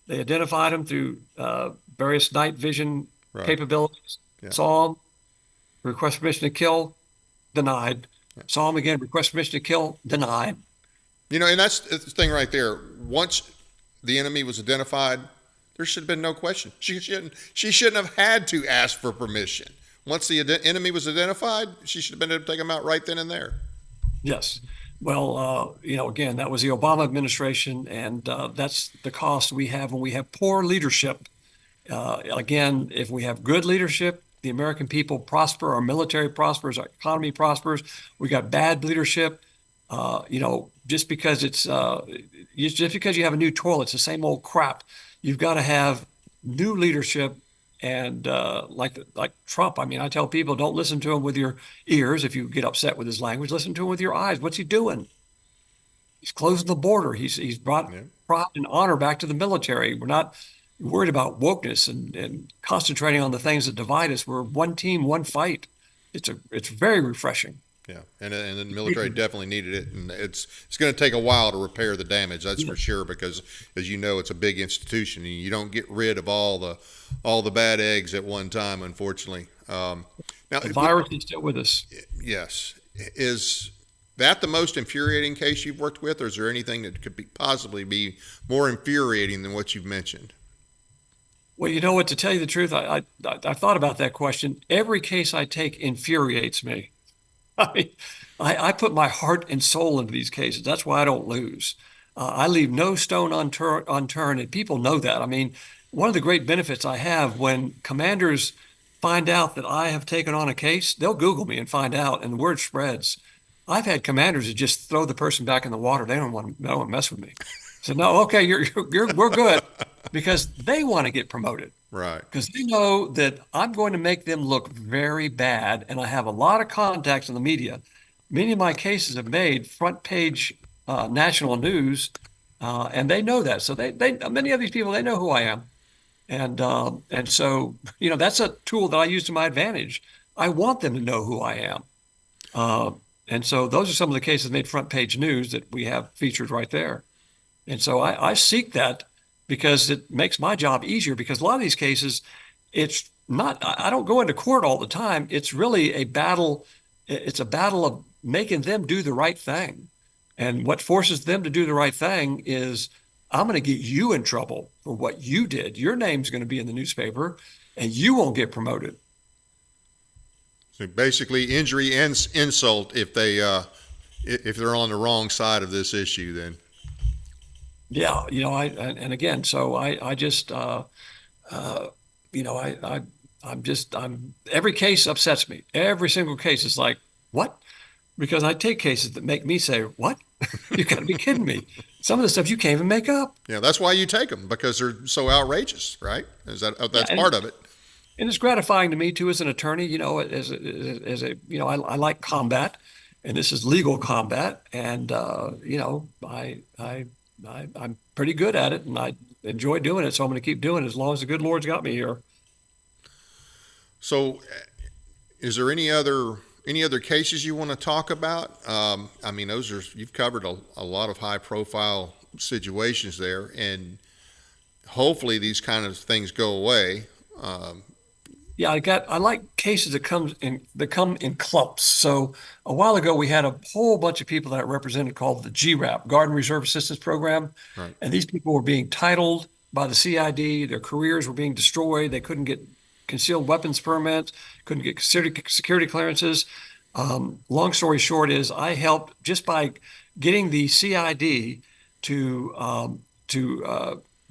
They identified him through various night vision Right. capabilities, Yeah. saw him, request permission to kill, denied. Yeah. Saw him again, request permission to kill, denied. And that's the thing right there. Once the enemy was identified, there should have been no question. She shouldn't have had to ask for permission. Once the enemy was identified, she should have been able to take him out right then and there. Yes. Well, again, that was the Obama administration, and that's the cost we have when we have poor leadership. Again, if we have good leadership, the American people prosper, our military prospers, our economy prospers. We got bad leadership. Just because just because you have a new toilet, it's the same old crap. You've got to have new leadership, and like Trump. I mean, I tell people, don't listen to him with your ears if you get upset with his language. Listen to him with your eyes. What's he doing? He's closing the border. He's brought Yeah. pride and honor back to the military. We're not worried about wokeness and concentrating on the things that divide us. We're one team, one fight. It's very refreshing. Yeah, and the military definitely needed it, and it's going to take a while to repair the damage. That's for sure, because as you know, it's a big institution, and you don't get rid of all the bad eggs at one time, unfortunately. Now, The virus is still with us. yes, is that the most infuriating case you've worked with, or is there anything that could possibly be more infuriating than what you've mentioned? Well, you know what? To tell you the truth, I thought about that question. Every case I take infuriates me. I mean, I put my heart and soul into these cases. That's why I don't lose. I leave no stone unturned, and people know that. I mean, one of the great benefits I have when commanders find out that I have taken on a case, they'll Google me and find out, and the word spreads. I've had commanders that just throw the person back in the water. They don't want to mess with me. So no, okay, we're good, because they want to get promoted, Right. because they know that I'm going to make them look very bad. And I have a lot of contacts in the media. Many of my cases have made front page national news, and they know that. So they many of these people, they know who I am. And so, that's a tool that I use to my advantage. I want them to know who I am. And so those are some of the cases that made front page news that we have featured right there. And so I seek that because it makes my job easier, because a lot of these cases, it's not, I don't go into court all the time. It's really a battle. It's a battle of making them do the right thing. And what forces them to do the right thing is, I'm going to get you in trouble for what you did. Your name's going to be in the newspaper and you won't get promoted. So basically, injury and insult if they're on the wrong side of this issue, then. Yeah, and again, so I just, I'm every case upsets me. Every single case is like, what? Because I take cases that make me say, what? You got to be kidding me. Some of the stuff you can't even make up. Yeah, that's why you take them, because they're so outrageous, right? That's Yeah, part of it. And it's gratifying to me too, as an attorney, I like combat, and this is legal combat. And, I'm pretty good at it, and I enjoy doing it. So I'm going to keep doing it as long as the good Lord's got me here. So, is there any other cases you want to talk about? I mean, you've covered a lot of high profile situations there, and hopefully these kind of things go away. Yeah, I like cases that come in clumps. So a while ago we had a whole bunch of people that I represented called the GRAP, Guard and Reserve Assistance Program. Right. And these people were being titled by the CID, their careers were being destroyed, they couldn't get concealed weapons permits, couldn't get security clearances. Long story short is I helped just by getting the CID to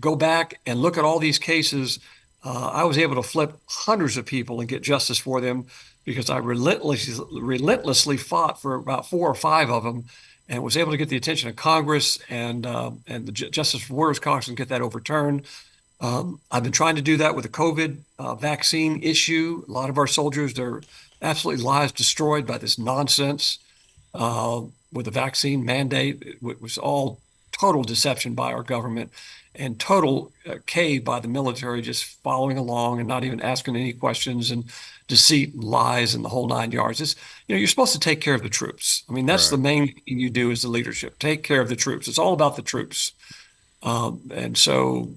go back and look at all these cases. I was able to flip hundreds of people and get justice for them because I relentlessly fought for about 4 or 5 of them, and was able to get the attention of Congress and the Justice for Warriors Congress and get that overturned. I've been trying to do that with the COVID vaccine issue. A lot of our soldiers, their absolutely lives destroyed by this nonsense with the vaccine mandate. It was all total deception by our government and total cave by the military, just following along and not even asking any questions, and deceit and lies and the whole 9 yards. You're supposed to take care of the troops. I mean, that's the Right. main thing you do as the leadership. Take care of the troops. It's all about the troops. And so,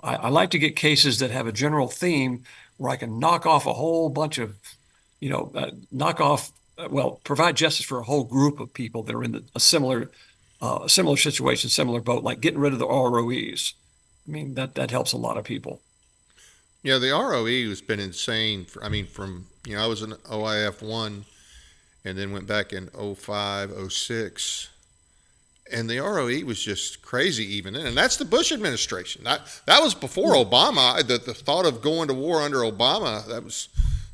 I like to get cases that have a general theme where I can knock off a whole bunch of, provide justice for a whole group of people that are in a similar situation, similar boat, like getting rid of the ROEs. I mean, that helps a lot of people. Yeah, the ROE has been insane. From I was in OIF 1 and then went back in 05, 06. And the ROE was just crazy even then. And that's the Bush administration. That was before Obama. The thought of going to war under Obama,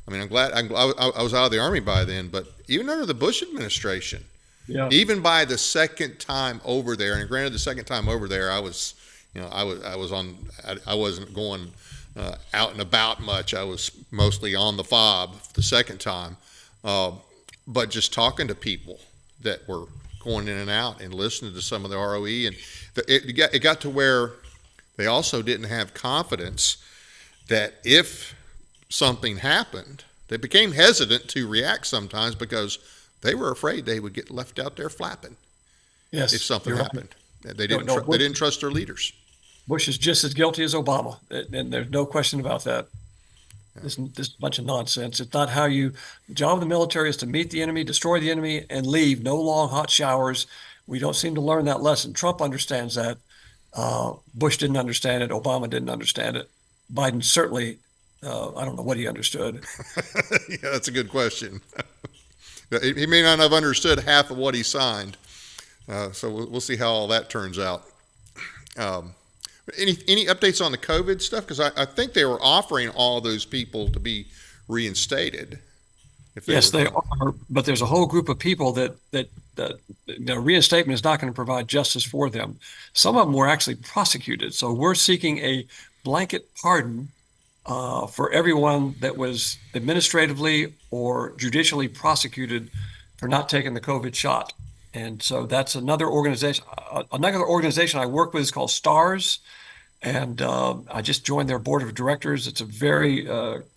I'm glad I was out of the Army by then, but even under the Bush administration, Yeah. even by the second time over there, and granted the second time over there, I wasn't going out and about much. I was mostly on the fob the second time. But just talking to people that were going in and out and listening to some of the ROE, and it got to where they also didn't have confidence that if something happened, they became hesitant to react sometimes because they were afraid they would get left out there flapping Yes. if something You're right. happened. They didn't. No, They didn't trust their leaders. Bush is just as guilty as Obama, and there's no question about that. This bunch of nonsense. It's not how the job of the military is to meet the enemy, destroy the enemy, and leave. No long hot showers. We don't seem to learn that lesson. Trump understands that. Bush didn't understand it. Obama didn't understand it. Biden certainly, I don't know what he understood. Yeah, that's a good question. He may not have understood half of what he signed. So we'll see how all that turns out. Any updates on the COVID stuff? Because I think they were offering all those people to be reinstated. Yes, they are, but there's a whole group of people that the reinstatement is not going to provide justice for them. Some of them were actually prosecuted, so we're seeking a blanket pardon for everyone that was administratively or judicially prosecuted for not taking the COVID shot. And so that's another organization. Another organization I work with is called STARS. And I just joined their board of directors. It's a very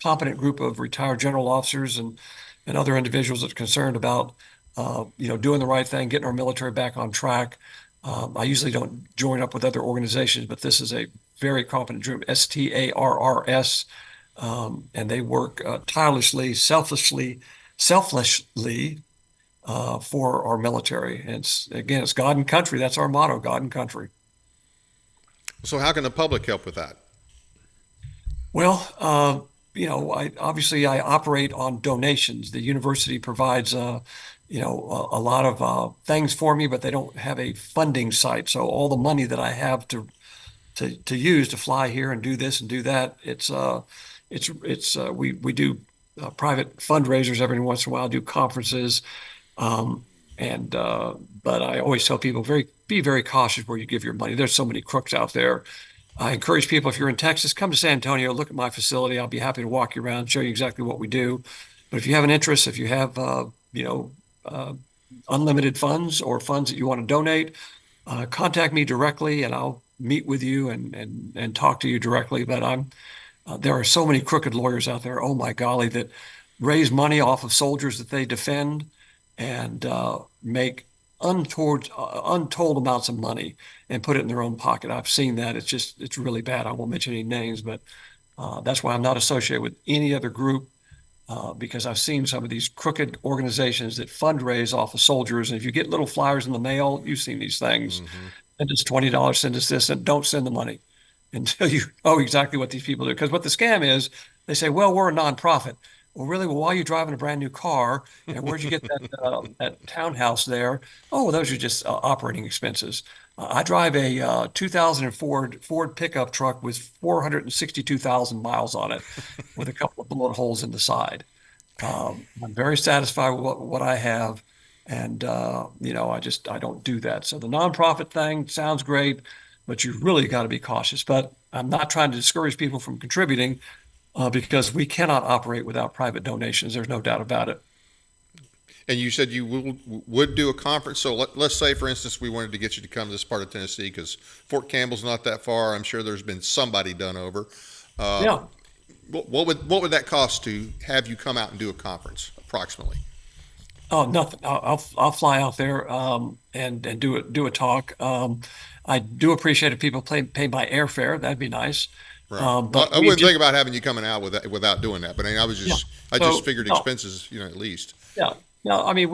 competent group of retired general officers and other individuals that are concerned about, doing the right thing, getting our military back on track. I usually don't join up with other organizations, but this is a very competent group, STARRS, and they work tirelessly, selflessly for our military. And it's God and country. That's our motto, God and country. So how can the public help with that? Well, I operate on donations. The university provides, a lot of things for me, but they don't have a funding site. So all the money that I have to use to fly here and do this and do that, we do private fundraisers every once in a while, do conferences, but I always tell people be very cautious where you give your money. There's so many crooks out there. I encourage people, if you're in Texas, come to San Antonio, look at my facility. I'll be happy to walk you around, show you exactly what we do. But if you have an interest, if you have, uh, unlimited funds or funds that you want to donate, contact me directly and I'll meet with you and talk to you directly. But there are so many crooked lawyers out there, oh my golly, that raise money off of soldiers that they defend and make untold amounts of money and put it in their own pocket. I've seen that. It's really bad. I won't mention any names, but that's why I'm not associated with any other group because I've seen some of these crooked organizations that fundraise off of soldiers. And if you get little flyers in the mail, you've seen these things. Mm-hmm. Send us $20, send us this, and don't send the money until you know exactly what these people do. Because what the scam is, they say, well, we're a nonprofit. Well, really? Well, why are you driving a brand new car? And where'd you get that townhouse there? Oh, those are just operating expenses. I drive a 2004 Ford pickup truck with 462,000 miles on it with a couple of bullet holes in the side. I'm very satisfied with what I have. And, I don't do that. So the nonprofit thing sounds great, but you really got to be cautious. But I'm not trying to discourage people from contributing because we cannot operate without private donations. There's no doubt about it. And you said you would do a conference. So let's say, for instance, we wanted to get you to come to this part of Tennessee because Fort Campbell's not that far. I'm sure there's been somebody done over. Yeah. What would that cost to have you come out and do a conference approximately? Oh, nothing. I'll fly out there and do a talk. I do appreciate if people pay my airfare. That'd be nice. Right. But I wouldn't think about having you coming out without doing that. But I was just yeah. I So just figured no, expenses, at least. yeah, no. I mean,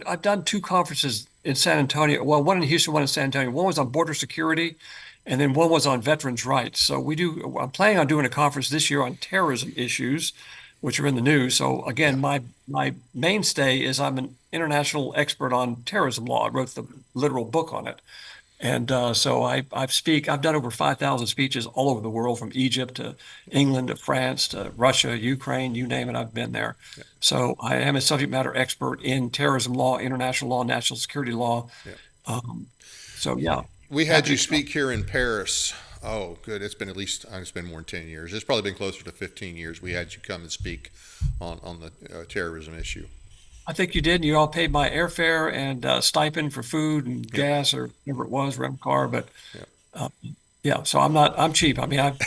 I've done two conferences in San Antonio. Well, one in Houston, one in San Antonio. One was on border security, and then one was on veterans' rights. So I'm planning on doing a conference this year on terrorism issues, which are in the news. So again, my mainstay is I'm an international expert on terrorism law. I wrote the literal book on it. And so I've done over 5,000 speeches all over the world, from Egypt to England to France to Russia, Ukraine, you name it, I've been there. Yeah. So I am a subject matter expert in terrorism law, international law, national security law. Yeah. Um, so yeah. We had Happy you to speak here in Paris. Oh, good. It's been more than 10 years. It's probably been closer to 15 years. We had you come and speak on the terrorism issue. I think you did. You all paid my airfare and stipend for food and gas or whatever it was, rent a car. But Yeah. uh, yeah, so I'm cheap. I mean, And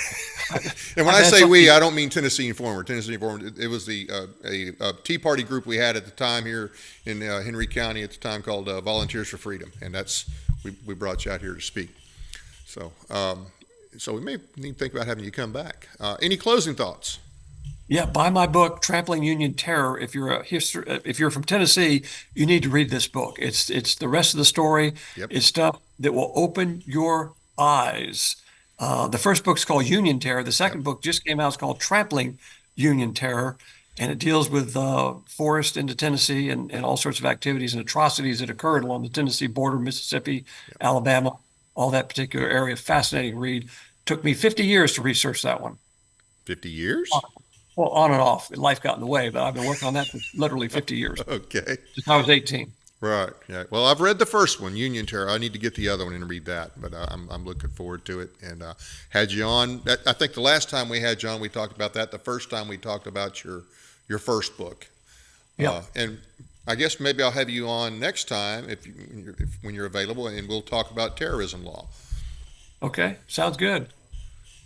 when I've I had say some we, people. I don't mean Tennessee Informer. Tennessee Informer, it was a Tea Party group we had at the time here in Henry County at the time called Volunteers for Freedom, and we brought you out here to speak. So we may need to think about having you come back. Any closing thoughts? Yeah, buy my book, Trampling Union Terror. If you're from Tennessee, you need to read this book. It's the rest of the story. Yep. It's stuff that will open your eyes. The first book's called Union Terror. The second book just came out. It's called Trampling Union Terror, and it deals with forest into Tennessee and all sorts of activities and atrocities that occurred along the Tennessee border, Mississippi, Alabama, all that particular area. Fascinating read. Took me 50 years to research that one. 50 years? Well, on and off. Life got in the way, but I've been working on that for literally 50 years Okay. since I was 18. Right. Yeah. Well, I've read the first one, Union Terror. I need to get the other one and read that, but I'm looking forward to it. And had you on. I think the last time we had you on, we talked about that. The first time we talked about your first book. Yeah. And I guess maybe I'll have you on next time when you're available, and we'll talk about terrorism law. Okay. Sounds good.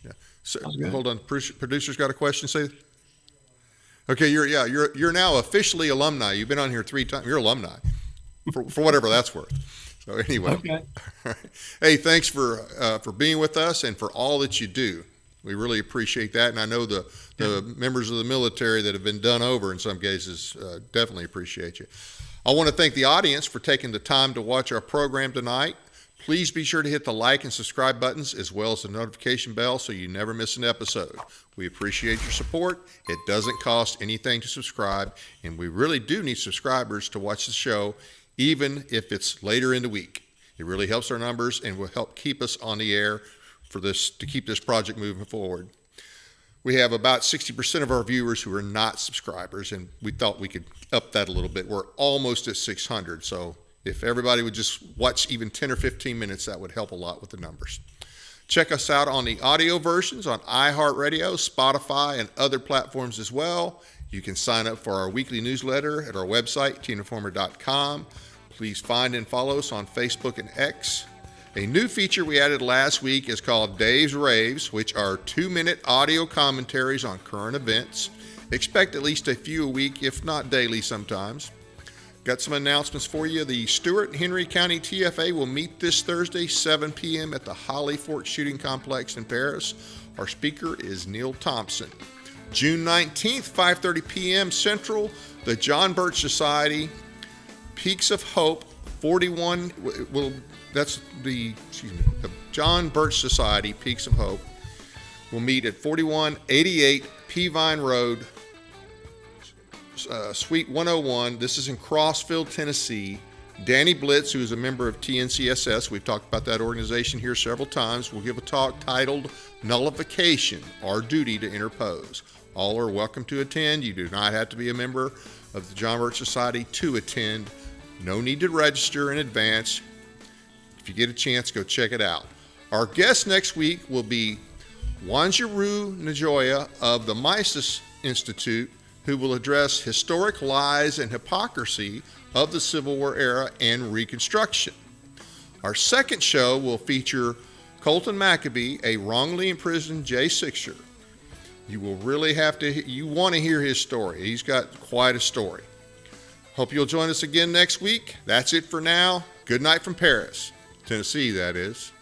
Yeah. So Sounds good. hold on. Producer's got a question. Say. Okay. You're now officially alumni. You've been on here 3 times. You're alumni. For whatever that's worth. So anyway, Okay. all right. Hey, thanks for being with us and for all that you do. We really appreciate that, and I know the members of the military that have been done over in some cases definitely appreciate you. I want to thank the audience for taking the time to watch our program tonight. Please be sure to hit the like and subscribe buttons as well as the notification bell so you never miss an episode. We appreciate your support. It doesn't cost anything to subscribe, and we really do need subscribers to watch the show, even if it's later in the week. It really helps our numbers and will help keep us on the air to keep this project moving forward. We have about 60% of our viewers who are not subscribers, and we thought we could up that a little bit. We're almost at 600, so if everybody would just watch even 10 or 15 minutes, that would help a lot with the numbers. Check us out on the audio versions on iHeartRadio, Spotify, and other platforms as well. You can sign up for our weekly newsletter at our website, teeninformer.com. Please find and follow us on Facebook and X. A new feature we added last week is called Dave's Raves, which are 2-minute audio commentaries on current events. Expect at least a few a week, if not daily sometimes. Got some announcements for you. The Stewart and Henry County TFA will meet this Thursday, 7 p.m. at the Holly Fort Shooting Complex in Paris. Our speaker is Neil Thompson. June 19th, 5:30 p.m. Central, the John Birch Society, Peaks of Hope, 41, the John Birch Society, Peaks of Hope, will meet at 4188 Peavine Road, Suite 101. This is in Crossville, Tennessee. Danny Blitz, who is a member of TNCSS, we've talked about that organization here several times, will give a talk titled Nullification, Our Duty to Interpose. All are welcome to attend. You do not have to be a member of the John Birch Society to attend. No need to register in advance. If you get a chance, go check it out. Our guest next week will be Wanjiru Najoya of the Mises Institute, who will address historic lies and hypocrisy of the Civil War era and Reconstruction. Our second show will feature Colton Maccabee, a wrongly imprisoned J6er. You will really you want to hear his story. He's got quite a story. Hope you'll join us again next week. That's it for now. Good night from Paris, Tennessee, that is.